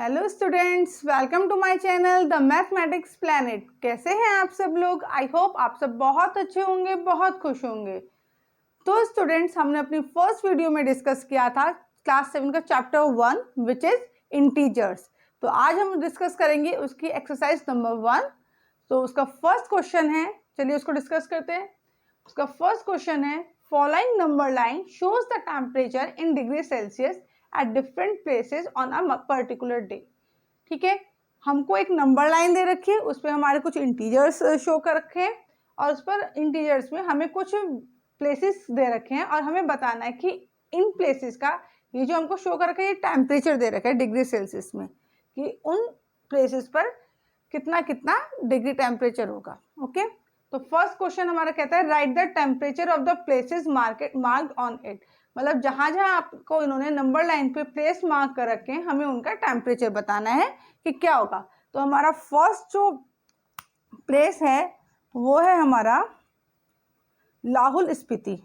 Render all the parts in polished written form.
Hello students, welcome to my channel the mathematics planet. कैसे हैं आप सब लोग? आई होप आप सब बहुत अच्छे होंगे, बहुत खुश होंगे। तो स्टूडेंट्स, हमने अपनी फर्स्ट वीडियो में डिस्कस किया था क्लास 7 का चैप्टर 1 विच इज इंटीजर्स। तो आज हम डिस्कस करेंगे उसकी एक्सरसाइज नंबर 1। तो उसका फर्स्ट क्वेश्चन है, चलिए उसको डिस्कस करते हैं। उसका फर्स्ट क्वेश्चन है, following number line shows the temperature in degree Celsius at different places on a particular day. ठीक है, हमको एक नंबर लाइन दे रखी है, उस पर हमारे कुछ इंटीजर्स शो कर रखे हैं और उस पर इंटीजर्स में हमें कुछ प्लेसेस दे रखे हैं और हमें बताना है कि इन प्लेसेस का ये जो हमको शो कर रखा है ये टेम्परेचर दे रखा है डिग्री सेल्सियस में, कि उन प्लेसेस पर कितना कितना डिग्री टेम्परेचर होगा। ओके, तो फर्स्ट क्वेश्चन हमारा कहता है right the temperature of the places marked on it. मतलब जहां जहां आपको इन्होंने नंबर लाइन पे प्लेस मार्क कर रखे हैं, हमें उनका टेम्परेचर बताना है कि क्या होगा। तो हमारा फर्स्ट जो प्लेस है वो है हमारा लाहौल स्पीति।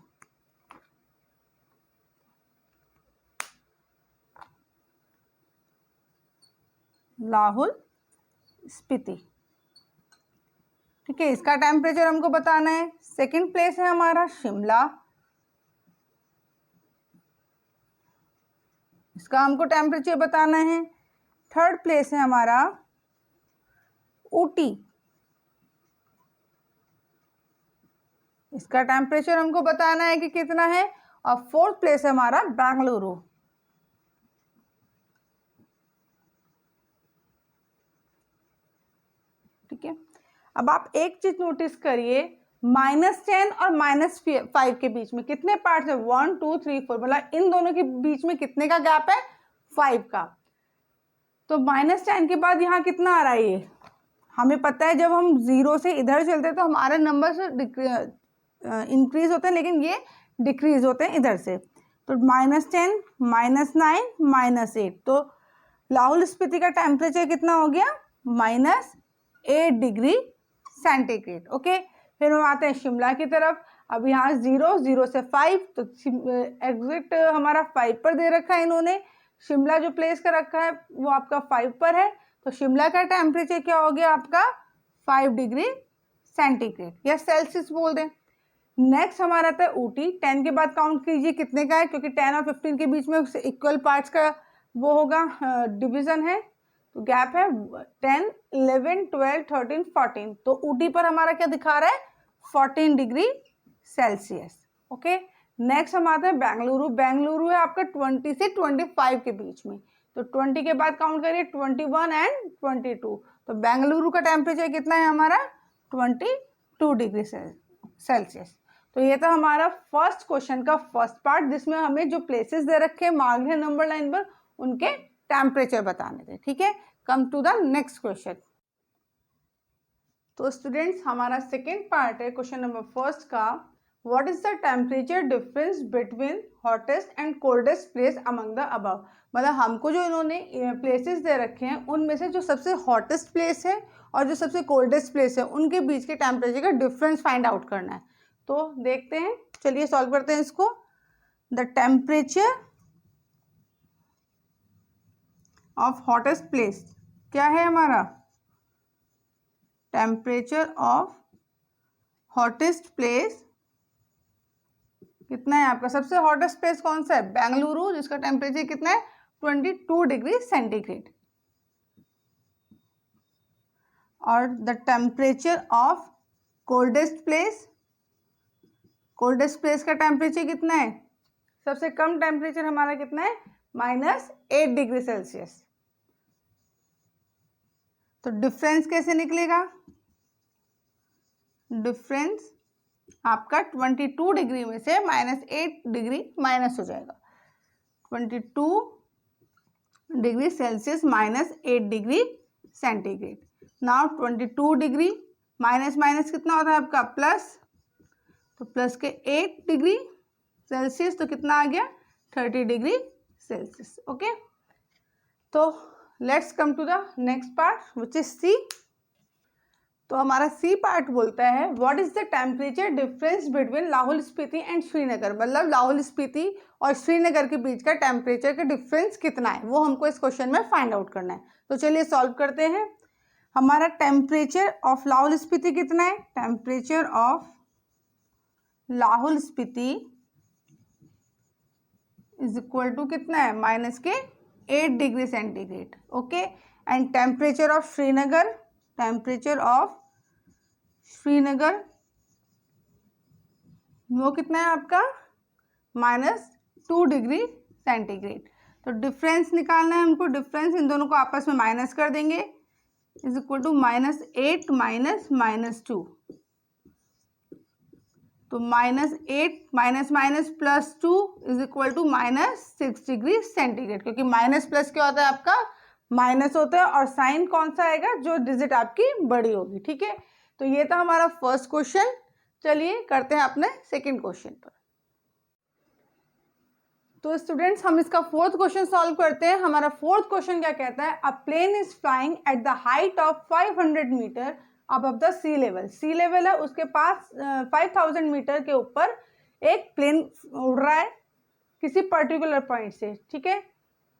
लाहौल स्पीति, ठीक है, इसका टेम्परेचर हमको बताना है। सेकंड प्लेस है हमारा शिमला, इसका हमको टेम्परेचर बताना है। थर्ड प्लेस है हमारा ऊटी, इसका टेम्परेचर हमको बताना है कि कितना है। और फोर्थ प्लेस है हमारा बेंगलुरु। ठीक है, अब आप एक चीज नोटिस करिए, -10 और -5 के बीच में कितने पार्ट्स है? 1 2 3 4, मतलब इन दोनों के बीच में कितने का गैप है? 5 का। तो -10 के बाद यहाँ कितना आ रहा है? ये हमें पता है जब हम 0 से इधर चलते हैं तो हमारे नंबर से इंक्रीज होते हैं, लेकिन ये डिक्रीज होते हैं इधर से। तो -10 -9 -8, तो लाहौल स्पीति का टेम्परेचर कितना हो गया? -8 डिग्री सेंटीग्रेड। ओके, फिर हम आते हैं शिमला की तरफ। अब यहाँ 0 से 5, तो एग्जैक्ट हमारा 5 पर दे रखा है इन्होंने। शिमला जो प्लेस का रखा है वो आपका 5 पर है, तो शिमला का टेम्परेचर क्या हो गया आपका? 5 डिग्री सेंटीग्रेड या सेल्सियस बोल दें। नेक्स्ट हमारा आता है ऊटी। 10 के बाद काउंट कीजिए कितने का है, क्योंकि 10 और 15 के बीच में इक्वल पार्ट्स का वो होगा, डिवीजन है, तो गैप है 10 11 12 13 14। तो ऊटी पर हमारा क्या दिखा रहा है? 14 डिग्री सेल्सियस। ओके, नेक्स्ट हम आते हैं बेंगलुरु। बेंगलुरु है आपका 20 से 25 के बीच में, तो 20 के बाद काउंट करिए 21 एंड 22। तो बेंगलुरु का टेम्परेचर कितना है हमारा? 22 डिग्री सेल्सियस। तो ये था हमारा फर्स्ट क्वेश्चन का फर्स्ट पार्ट, जिसमें हमें जो प्लेसेस दे रखे हैं मार्क्ड है नंबर लाइन पर, उनके टेम्परेचर बताने थे। ठीक है, come to the next question. तो स्टूडेंट्स, हमारा सेकेंड पार्ट है क्वेश्चन नंबर फर्स्ट का, what is the temperature difference between hottest and coldest place among the above. मतलब हमको जो इन्होंने प्लेसेस दे रखे हैं उनमें से जो सबसे हॉटेस्ट प्लेस है और जो सबसे कोल्डेस्ट प्लेस है उनके बीच के टेम्परेचर का डिफरेंस फाइंड आउट करना है। तो देखते हैं, चलिए सॉल्व करते हैं इसको। The temperature of hottest place क्या है हमारा? टेम्परेचर ऑफ हॉटेस्ट प्लेस कितना है आपका? सबसे हॉटेस्ट प्लेस कौन सा है? बेंगलुरु, जिसका टेम्परेचर कितना है? 22 डिग्री सेंटीग्रेड। और the temperature of coldest place, coldest place का टेम्परेचर कितना है? सबसे कम टेम्परेचर हमारा कितना है? -8 डिग्री सेल्सियस। तो डिफरेंस कैसे निकलेगा? डिफरेंस आपका 22 डिग्री में से -8 डिग्री माइनस हो जाएगा। 22 degree Celsius -8 degree centigrade. Now 22 degree minus minus कितना होता है आपका? प्लस, तो प्लस के 8 डिग्री सेल्सियस, तो कितना आ गया? 30 डिग्री सेल्सियस। ओके, तो let's come to the next part which is C. तो हमारा सी पार्ट बोलता है what is the temperature difference between Lahaul Spiti and Srinagar, मतलब लाहौल स्पीति और श्रीनगर के बीच का टेम्परेचर का डिफरेंस कितना है, वो हमको इस क्वेश्चन में फाइंड आउट करना है। तो चलिए सॉल्व करते हैं। हमारा टेम्परेचर ऑफ लाहौल स्पीति कितना है, temperature of Lahaul Spiti is equal to कितना है, माइनस के 8 degree centigrade. Okay, and temperature of Srinagar, temperature of Srinagar वो कितना है आपका, -2 डिग्री सेंटीग्रेड। तो डिफरेंस निकालना है हमको, डिफरेंस इन दोनों को आपस में माइनस कर देंगे, इज इक्वल टू -8 माइनस -2, तो -8 minus minus +2 is equal to -6 degree centigrade, क्योंकि माइनस प्लस क्या होता है आपका, माइनस होता है, और साइन कौन सा आएगा, जो डिजिट आपकी बड़ी होगी। ठीक है, तो ये था हमारा फर्स्ट क्वेश्चन। चलिए करते हैं अपने सेकंड क्वेश्चन पर। तो स्टूडेंट्स हम इसका फोर्थ क्वेश्चन सॉल्व करते हैं। हमारा फोर्थ क्वेश्चन क्या कहता है, a plane is flying at the height of 500 metre above the sea level. Sea level है उसके पास 5000 मीटर के ऊपर एक प्लेन उड़ रहा है किसी पर्टिकुलर पॉइंट से। ठीक है,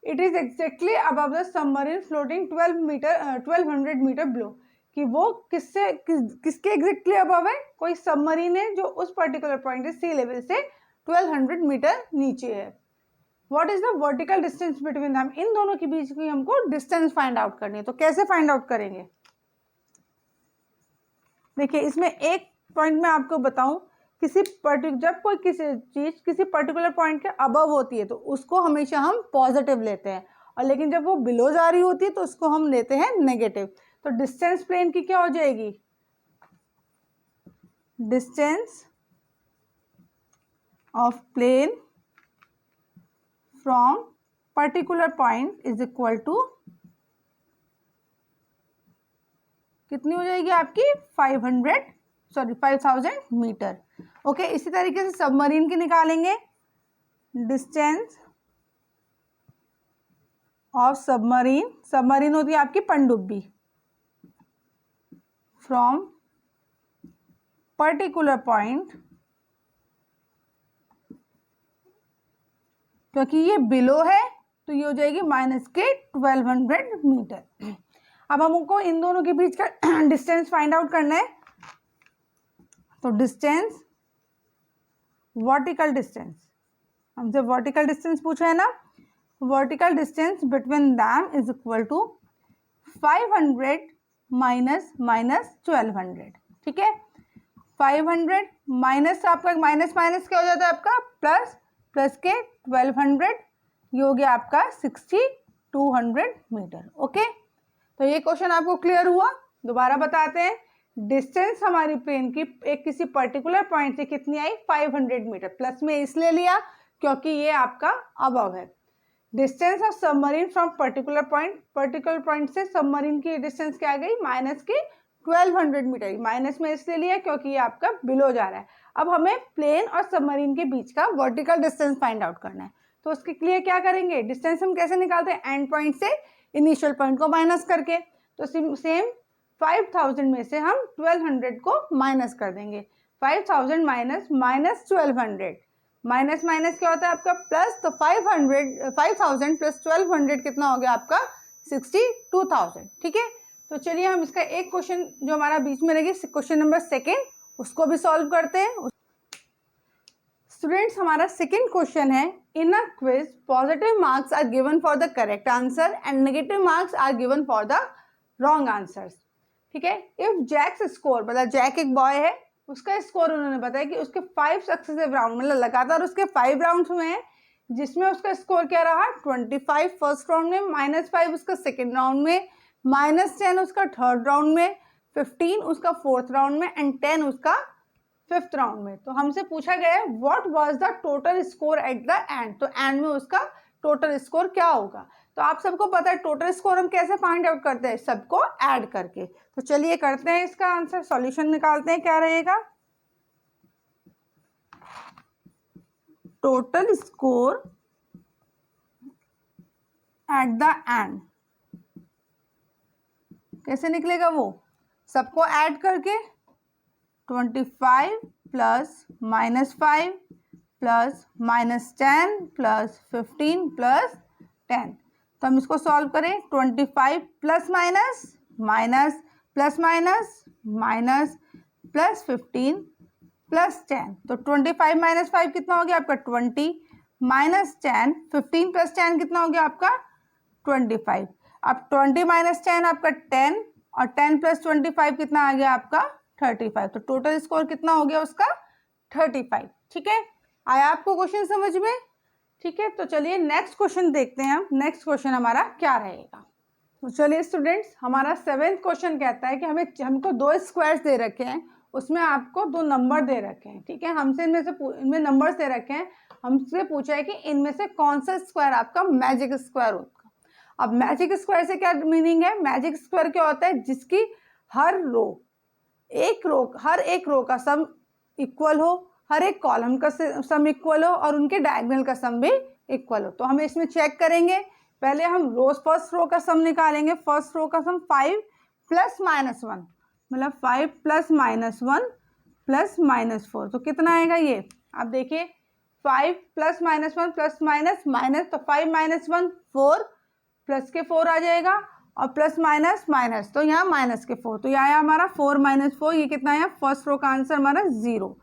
it is exactly above the submarine floating 1200 metre below, कि वो किसके एग्जैक्टली अबव है, कोई सबमरीन है जो उस पर्टिकुलर पॉइंट सी लेवल से 1200 मीटर नीचे है। What is the vertical distance between them, इन दोनों के बीच की हमको डिस्टेंस फाइंड आउट करनी है। तो कैसे फाइंड आउट करेंगे, देखिए इसमें एक पॉइंट मैं आपको बताऊं, जब कोई किसी पर्टिकुलर पॉइंट के अबव होती है तो उसको हमेशा हम पॉजिटिव लेते हैं, और लेकिन जब वो बिलो जा रही होती है तो उसको हम लेते हैं नेगेटिव। तो डिस्टेंस प्लेन की क्या हो जाएगी, distance of plane from particular point is equal to कितनी हो जाएगी आपकी 5000 मीटर। ओके, इसी तरीके से सबमरीन की निकालेंगे, डिस्टेंस ऑफ सबमरीन, सबमरीन होती है आपकी पनडुब्बी, फ्रॉम पर्टिकुलर पॉइंट, क्योंकि ये बिलो है तो ये हो जाएगी -1200 मीटर। अब हमको इन दोनों के बीच का डिस्टेंस फाइंड आउट करना है। तो डिस्टेंस, वर्टिकल डिस्टेंस, हमसे वर्टिकल डिस्टेंस पूछा है ना, vertical distance between them is equal to 500 minus -1200। ठीक है, 500 माइनस आपका माइनस माइनस क्या हो जाता है आपका प्लस, प्लस के 1200, ये हो गया आपका 6200 मीटर। ओके, तो ये क्वेश्चन आपको क्लियर हुआ। दोबारा बताते हैं, डिस्टेंस हमारी प्लेन की एक किसी पर्टिकुलर पॉइंट से कितनी आई, 500 मीटर, प्लस में इसलिए लिया क्योंकि ये आपका अबव है। Distance of submarine from particular point से सबमरीन की डिस्टेंस क्या आ गई, माइनस की 1200 मीटर, माइनस में इसलिए लिया क्योंकि ये आपका बिलो जा रहा है। अब हमें प्लेन और सबमरीन के बीच का वर्टिकल डिस्टेंस फाइंड आउट करना है। तो उसके लिए क्या करेंगे, डिस्टेंस हम कैसे निकालते हैं, एंड पॉइंट से इनिशियल पॉइंट को माइनस करके। तो सेम 5000 में से हम 1200 को माइनस कर देंगे, 5000 माइनस -1200, माइनस माइनस क्या होता है आपका प्लस, तो 5000 प्लस 1200 कितना हो गया आपका 62000। ठीक है, तो चलिए हम इसका एक क्वेश्चन जो हमारा बीच में रहेगी, क्वेश्चन नंबर सेकेंड, उसको भी सॉल्व करते हैं। स्टूडेंट्स हमारा सेकेंड क्वेश्चन है, in a quiz positive marks are given for the correct answer and negative marks are given for the wrong answers. ठीक है, इफ जैक्स स्कोर, मतलब जैक एक बॉय है, उसका स्कोर उन्होंने बताया कि उसके 5 सक्सेसिव राउंड, मतलब लगातार उसके 5 राउंड्स हुए हैं, जिसमें उसका स्कोर क्या रहा 25 फर्स्ट राउंड में, -5 उसका सेकेंड राउंड में, -10 उसका थर्ड राउंड में, 15 उसका फोर्थ राउंड में एंड 10 उसका फिफ्थ राउंड में। तो हमसे पूछा गया है what was the total score at the end, तो एंड में उसका टोटल स्कोर क्या होगा। तो आप सबको पता है टोटल स्कोर हम कैसे फाइंड आउट करते हैं, सबको ऐड करके। तो चलिए करते हैं इसका आंसर, सॉल्यूशन निकालते हैं, क्या रहेगा, total score at the end, कैसे निकलेगा वो, सबको ऐड करके 25 प्लस -5 प्लस -10 प्लस 15 प्लस 10। तो हम इसको सॉल्व करें, 25 plus minus minus plus minus minus plus 15 plus 10। तो 25 माइनस 5 कितना हो गया आपका 20 माइनस 10, 15 प्लस 10 कितना हो गया आपका 25। अब 20 माइनस 10 आपका 10 और 10 प्लस 25 कितना आ गया आपका 35। तो टोटल स्कोर कितना हो गया उसका 35। ठीक है, आया आपको क्वेश्चन समझ में? ठीक है, तो चलिए नेक्स्ट क्वेश्चन देखते हैं हम। नेक्स्ट क्वेश्चन हमारा क्या रहेगा? तो चलिए स्टूडेंट्स, हमारा 7th क्वेश्चन कहता है कि हमको 2 स्क्वायर्स दे रखे हैं, उसमें आपको 2 नंबर दे रखे हैं। ठीक है, हमसे इनमें नंबर्स दे रखे हैं, हमसे पूछा है कि इनमें से कौन सा स्क्वायर आपका मैजिक स्क्वायर होगा। अब मैजिक स्क्वायर से क्या मीनिंग है? मैजिक स्क्वायर क्या होता है? जिसकी हर एक रो का सम इक्वल हो, हर एक कॉलम का सम इक्वल हो और उनके डायगोनल का सम भी इक्वल हो। तो हम इसमें चेक करेंगे, पहले हम फर्स्ट रो का सम निकालेंगे। फर्स्ट रो का सम 5 प्लस -1 मतलब 5 प्लस -1 प्लस -4, तो कितना आएगा ये? आप देखिए 5 प्लस -1 प्लस माइनस, तो 5 - 1 4 प्लस के 4 आ जाएगा और प्लस माइनस माइनस, तो यहाँ माइनस के 4, तो ये आया हमारा 4 - 4, ये कितना आया? फर्स्ट रो का आंसर हमारा 0।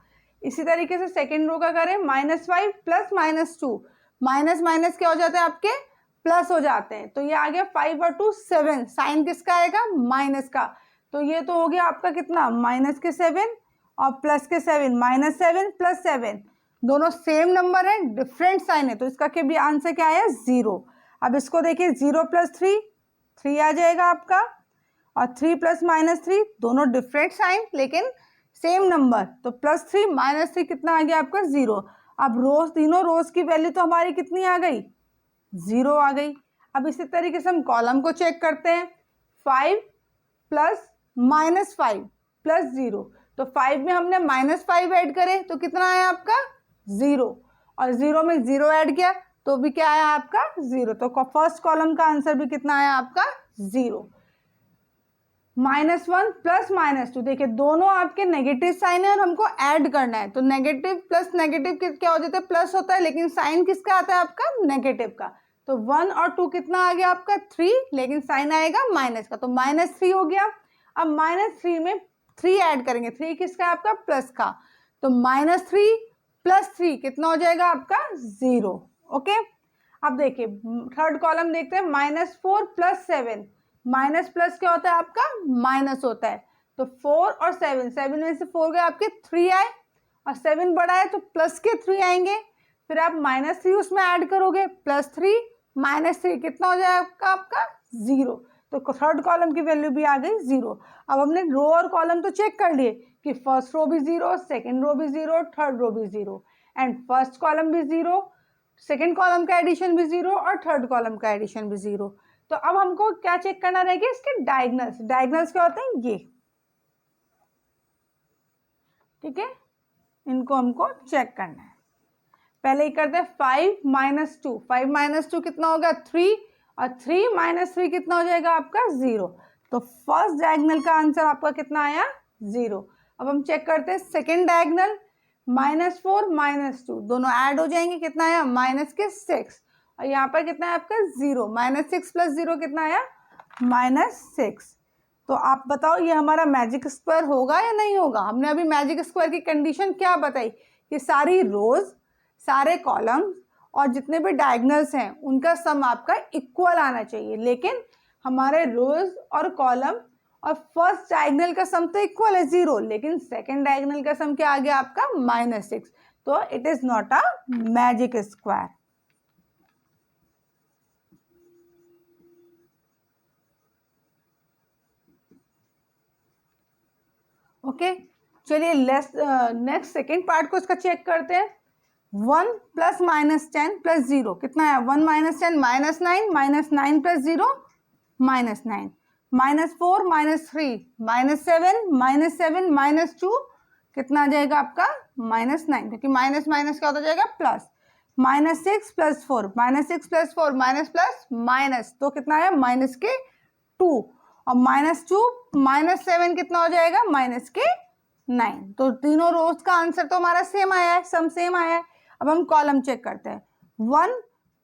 इसी तरीके से सेकेंड रो का करें, -5 प्लस -2, माइनस माइनस क्या हो जाते हैं आपके? प्लस हो जाते हैं। तो ये आ गया 5 और 2 7, साइन किसका आएगा? माइनस का। तो ये तो हो गया आपका कितना? माइनस के 7 और प्लस के 7, -7 प्लस 7, दोनों सेम नंबर है, डिफरेंट साइन है, तो इसका क्या भी आंसर क्या आया? 0। अब इसको देखिए 0 प्लस 3 आ जाएगा आपका, और 3 प्लस -3, दोनों डिफरेंट साइन लेकिन सेम नंबर, तो +3 -3 कितना आ गया आपका? 0। अब तीनों रोज की वैल्यू तो हमारी कितनी आ गई? 0 आ गई। अब इसी तरीके से हम कॉलम को चेक करते हैं, 5 प्लस -5 प्लस 0, तो 5 में हमने -5 ऐड करे तो कितना आया आपका? 0, और 0 में 0 ऐड किया तो भी क्या आया आपका? 0। तो फर्स्ट कॉलम का आंसर भी कितना आया आपका? 0। -1 प्लस -2, देखिए दोनों आपके नेगेटिव साइन है और हमको ऐड करना है, तो नेगेटिव प्लस नेगेटिव क्या हो जाता है? प्लस होता है, लेकिन साइन किसका आता है आपका? नेगेटिव का। तो 1 और 2 कितना आ गया आपका? 3, लेकिन साइन आएगा माइनस का, तो -3 हो गया। अब -3 में 3 ऐड करेंगे, 3 किसका है आपका? प्लस का, तो -3 प्लस 3 कितना हो जाएगा आपका? 0। ओके, अब देखिए थर्ड कॉलम देखते हैं, -4 प्लस 7, माइनस प्लस क्या होता है आपका? माइनस होता है, तो 4 और 7 में से 4 गए आपके 3 आए, और 7 बड़ा है तो प्लस के 3 आएंगे, फिर आप -3 उसमें ऐड करोगे, +3 -3 कितना हो जाएगा आपका? 0। तो थर्ड कॉलम की वैल्यू भी आ गई 0। अब हमने रो और कॉलम तो चेक कर लिए कि फर्स्ट रो भी 0, सेकेंड रो भी 0, थर्ड रो भी 0, एंड फर्स्ट कॉलम भी 0, सेकेंड कॉलम का एडिशन भी 0 और थर्ड कॉलम का एडिशन भी 0। तो अब हमको क्या चेक करना रहेगा? इसके डायगोनल्स। डायगोनल्स क्या होते हैं? ये, ठीक है, इनको हमको चेक करना है। पहले ही करते हैं 5 - 2, 5 - 2 कितना होगा? 3, और 3 - 3 कितना हो जाएगा आपका? 0। तो फर्स्ट डायगोनल का आंसर आपका कितना आया? 0। अब हम चेक करते हैं सेकेंड डायगोनल, -4 - 2 दोनों ऐड हो जाएंगे, कितना आया? -6, और यहाँ पर कितना है आपका? 0। -6 प्लस 0 कितना आया? -6। तो आप बताओ ये हमारा मैजिक स्क्वायर होगा या नहीं होगा? हमने अभी मैजिक स्क्वायर की कंडीशन क्या बताई कि सारी रोज, सारे कॉलम्स और जितने भी डायगोनल्स हैं उनका सम आपका इक्वल आना चाहिए, लेकिन हमारे रोज और कॉलम और फर्स्ट डायगोनल का सम तो इक्वल है 0, लेकिन सेकेंड डायगोनल का सम क्या आ गया आपका? -6। तो it is not a magic square. Okay, चलिए नेक्स्ट सेकेंड पार्ट को इसका चेक करते हैं। 1 प्लस -10 प्लस 0 कितना है? 1 - 10 -9, -9 प्लस 0 -9, -4 -3 -7 -2 कितना आ जाएगा आपका? -9, क्योंकि माइनस माइनस क्या होता जाएगा? Plus. -6 plus 4, -6 plus 4 minus plus minus, तो कितना है? -2, और -2 -7 कितना हो जाएगा, -9। तो तीनों रोज का आंसर तो हमारा सेम आया है, सम सेम आया है। अब हम कॉलम चेक करते हैं। 1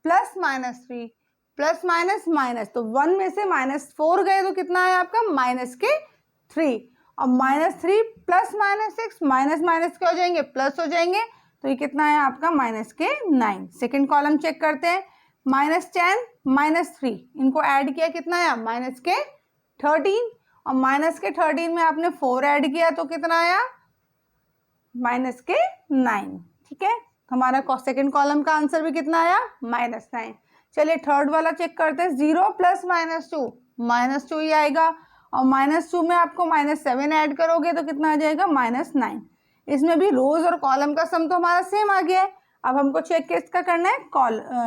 + -3 प्लस माइनस माइनस, तो 1 में से -4 गए तो कितना है आपका, -3। और -3 + -6 माइनस माइनस क्या हो जाएंगे, प्लस हो जाएंगे। तो ये कितना है आपका, -9। सेकेंड कॉलम चेक करते हैं। -10 -3 इनको ऐड किया, कितना आया, -13। और -13 में आपने 4 ऐड किया तो कितना आया, -9। ठीक है, हमारा सेकेंड कॉलम का आंसर भी कितना आया, -9। चलिए थर्ड वाला चेक करते हैं। 0 + -2 -2 ही आएगा। और -2 में आपको -7 ऐड करोगे तो कितना आ जाएगा, -9। इसमें भी रोज और कॉलम का सम तो हमारा सेम आ गया है। अब हमको चेक किसका करना है,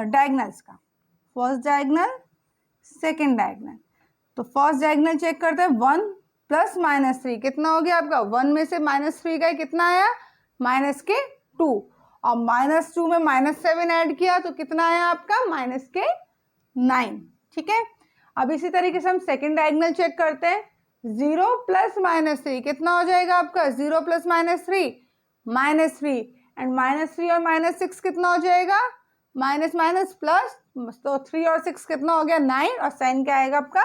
डायगनल्स का। First diagonal, second diagonal. तो फर्स्ट डायगनल चेक करते हैं। 1 + -3 कितना हो गया आपका, 1 में से -3 गए, कितना आया, -2। और -2 में -7 ऐड किया तो कितना आया आपका, -9। ठीक है, अब इसी तरीके से हम सेकेंड डायगनल चेक करते हैं। 0 + -3 कितना हो जाएगा आपका, 0 + -3 -3। एंड -3 और -6 कितना हो जाएगा, माइनस माइनस प्लस, तो 3 और 6 कितना हो गया, 9। और साइन क्या आएगा आपका,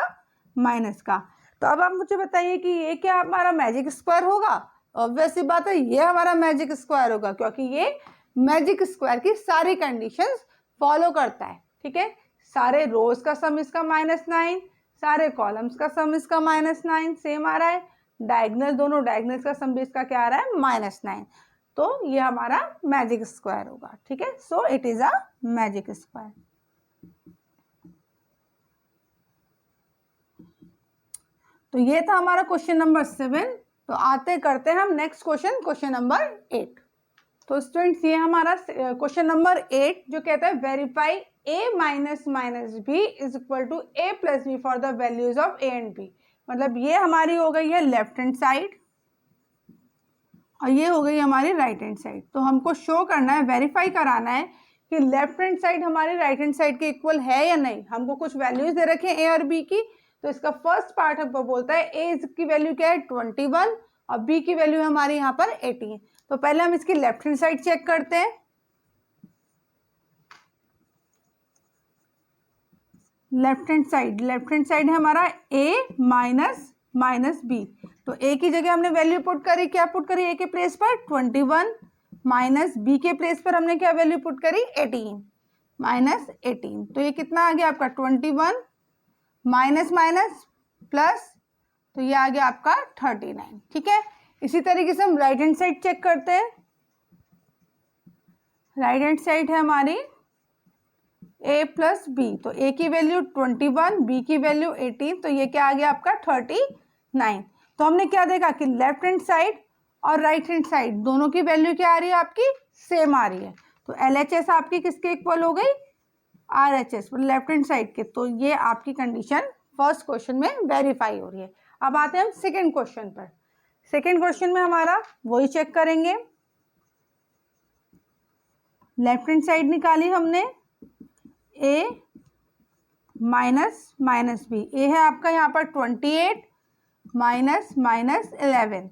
माइनस का। तो अब आप मुझे बताइए कि ये क्या हमारा मैजिक स्क्वायर होगा। ऑब्वियस सी बात है, ये हमारा मैजिक स्क्वायर होगा, क्योंकि ये मैजिक स्क्वायर की सारी कंडीशंस फॉलो करता है। ठीक है, सारे रोज का सम इसका -9, सारे कॉलम्स का सम इसका -9 सेम आ रहा है। डायगनल, दोनों डायगनल्स का सम भी इसका क्या आ रहा है, -9। तो ये हमारा मैजिक स्क्वायर होगा। ठीक है, so it is a magic square. तो ये था हमारा क्वेश्चन नंबर 7। तो आते करते हैं हम नेक्स्ट क्वेश्चन, क्वेश्चन नंबर 8। तो स्टूडेंट्स ये हमारा क्वेश्चन नंबर 8 जो कहता है verify a - -b = a + b for the values of a and b। मतलब ये हमारी हो गई है लेफ्ट हैंड साइड और ये हो गई हमारी राइट हैंड साइड। तो हमको शो करना है, वेरीफाई कराना है कि लेफ्ट हैंड साइड हमारी राइट हैंड साइड के इक्वल है या नहीं। हमको कुछ वैल्यूज दे रखे हैं a और b की। तो इसका फर्स्ट पार्ट हमको बोलता है a की वैल्यू क्या है, 21 और b की वैल्यू हमारी यहाँ पर 18। तो पहले हम इसकी लेफ्ट हैंड साइड चेक करते हैं। लेफ्ट हैंड साइड है हमारा a - -b। तो a की जगह हमने वैल्यू पुट करी, क्या पुट करी, a के प्लेस पर 21 माइनस b के प्लेस पर हमने क्या वैल्यू पुट करी, 18 तो ये कितना आ गया आपका 21 माइनस माइनस प्लस, तो ये आ गया आपका 39। ठीक है, इसी तरीके से हम राइट हैंड साइड चेक करते हैं। राइट हैंड साइड है हमारी a + b। तो a की वैल्यू 21, b की वैल्यू 18, तो ये क्या आ गया आपका 39। तो हमने क्या देखा कि लेफ्ट हैंड साइड और राइट हैंड साइड दोनों की वैल्यू क्या आ रही है आपकी, सेम आ रही है। तो LHS आपकी किसके इक्वल हो गई, RHS लेफ्ट हैंड साइड के। तो ये आपकी कंडीशन फर्स्ट क्वेश्चन में वेरीफाई हो रही है। अब आते हैं हम सेकेंड क्वेश्चन पर। सेकेंड क्वेश्चन में हमारा वही चेक करेंगे। लेफ्ट हैंड साइड निकाली हमने a - -b। a है आपका यहाँ पर 28 माइनस 11।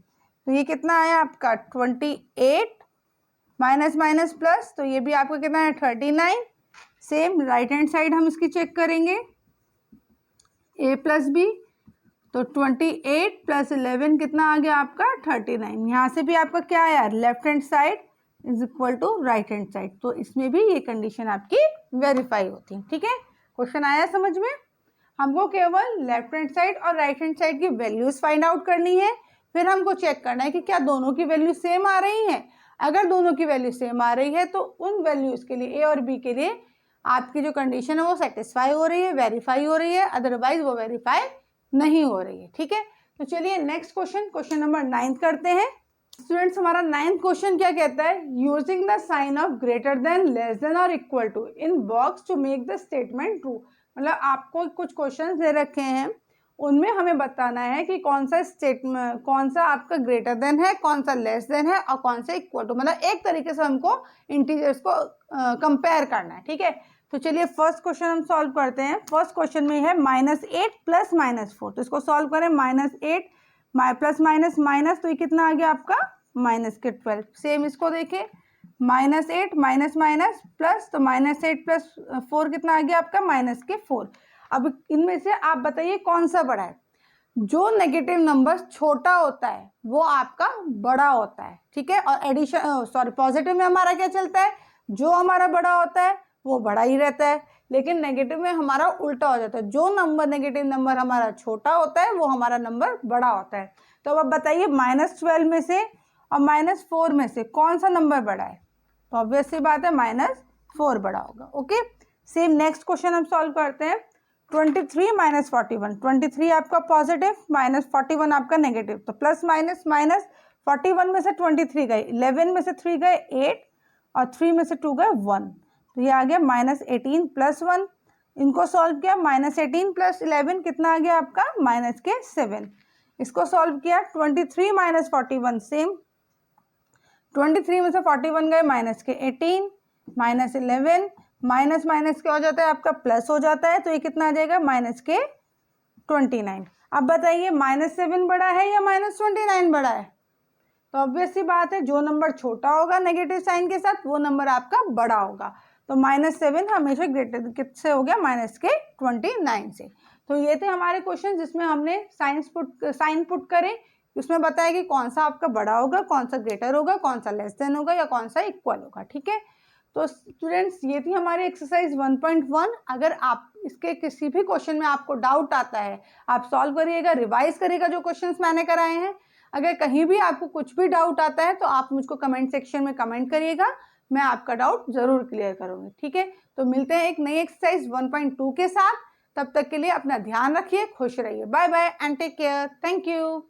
तो ये कितना आया आपका 28 माइनस माइनस प्लस, तो ये भी आपका कितना है 39। सेम राइट हैंड साइड हम इसकी चेक करेंगे a + b। तो 28 + 11 कितना आ गया आपका 39। यहाँ से भी आपका क्या आया, left hand side = right hand side. तो इसमें भी ये कंडीशन आपकी वेरीफाई होती है। ठीक है, क्वेश्चन आया समझ में। हमको केवल लेफ्ट हैंड साइड और राइट हैंड साइड की वैल्यूज फाइंड आउट करनी है। फिर हमको चेक करना है कि क्या दोनों की वैल्यू सेम आ रही है। अगर दोनों की वैल्यू सेम आ रही है तो उन वैल्यूज के लिए a और b के लिए आपकी जो कंडीशन है वो सेटिस्फाई हो रही है, वेरीफाई हो रही है, अदरवाइज वो वेरीफाई नहीं हो रही है। ठीक है, तो चलिए नेक्स्ट क्वेश्चन नंबर 9 करते हैं। स्टूडेंट्स हमारा 9th क्वेश्चन क्या कहता है, using the sign of greater than, less than और equal to in box to make the statement true. मतलब आपको कुछ क्वेश्चन दे रखे हैं, उनमें हमें बताना है कि कौन सा आपका ग्रेटर देन है, कौन सा लेस देन है और कौन सा इक्वल टू। मतलब एक तरीके से हमको इंटीजर्स को कंपेयर करना है। ठीक है, तो चलिए फर्स्ट क्वेश्चन हम सॉल्व करते हैं। फर्स्ट क्वेश्चन में है -8 + -4। तो इसको सॉल्व करें। -8 प्लस माइनस माइनस, तो ये कितना आ गया आपका माइनस के 12। सेम इसको देखिए, -8 माइनस माइनस प्लस, तो -8 प्लस 4 कितना आ गया आपका -4। अब इनमें से आप बताइए कौन सा बड़ा है। जो नेगेटिव नंबर छोटा होता है वो आपका बड़ा होता है, ठीक है। और एडिशन पॉजिटिव में हमारा क्या चलता है, जो हमारा बड़ा होता है वो बड़ा ही रहता है, लेकिन नेगेटिव में हमारा उल्टा हो जाता है, जो नंबर नेगेटिव नंबर हमारा छोटा होता है वो हमारा नंबर बड़ा होता है। तो अब आप बताइए -12 में से और -4 में से कौन सा नंबर बड़ा है, तो ऑब्वियस सी बात है -4 बड़ा होगा। ओके, सेम नेक्स्ट क्वेश्चन हम सॉल्व करते हैं। 23 माइनस 41, 23 आपका पॉजिटिव -41 आपका नेगेटिव, तो प्लस माइनस माइनस 41 में से 23 गए, 11 में से 3 गए 8 और 3 में से 2 गए 1, तो ये आ गया -18 प्लस 1। इनको सॉल्व किया, -18 प्लस 11 कितना आ गया आपका -7। इसको सॉल्व किया, 23 माइनस 41 सेम, 23 में से 41 गए -18 -11, माइनस माइनस क्या हो जाता है आपका प्लस हो जाता है, तो ये कितना आ जाएगा -29। अब बताइए -7 बड़ा है या -29 बड़ा है, तो ऑब्वियस सी बात है जो नंबर छोटा होगा नेगेटिव साइन के साथ वो नंबर आपका बड़ा होगा। तो -7 हमेशा ग्रेटर किससे हो गया -29 से। तो ये थे हमारे क्वेश्चन जिसमें हमने साइन पुट करे, उसमें बताया कि कौन सा आपका बड़ा होगा, कौन सा ग्रेटर होगा, कौन सा लेस देन होगा या कौन सा इक्वल होगा, ठीक है। तो स्टूडेंट्स ये थी हमारी एक्सरसाइज 1.1। अगर आप इसके किसी भी क्वेश्चन में आपको डाउट आता है, आप सॉल्व करिएगा, रिवाइज करिएगा जो क्वेश्चंस मैंने कराए हैं। अगर कहीं भी आपको कुछ भी डाउट आता है तो आप मुझको कमेंट सेक्शन में कमेंट करिएगा, मैं आपका डाउट जरूर क्लियर करूँगी, ठीक है। तो मिलते हैं एक नई एक्सरसाइज 1.2 के साथ, तब तक के लिए अपना ध्यान रखिए, खुश रहिए, bye bye and take care, thank you.